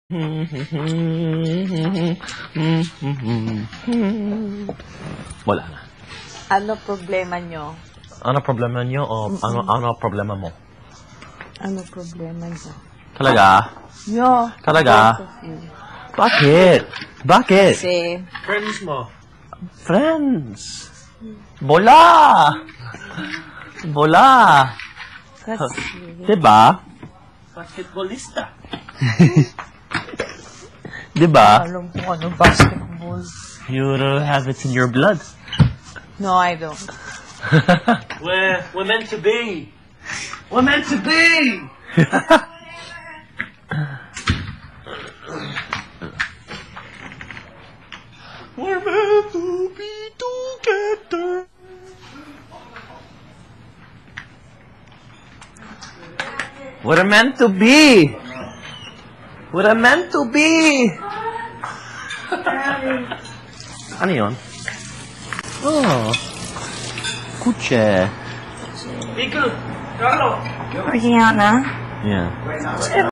Wala na. Ano problema nyo? Ano problema niyo o ano problema mo? Ano problema nyo? Talaga? Nyo. Talaga? Bakit? Bakit? Kasi, Friends mo. Friends. Bola. Bola. kasi, Diba? Basketballista. Diba? alam ko ano basketball. You have it in your blood. No, I don't. We're meant to be. We're meant to be. We're meant to be together. We're meant to be. We're meant to be. Ano yun? Oh. Kuche. Pickle. Carlo. Rihanna? Yeah.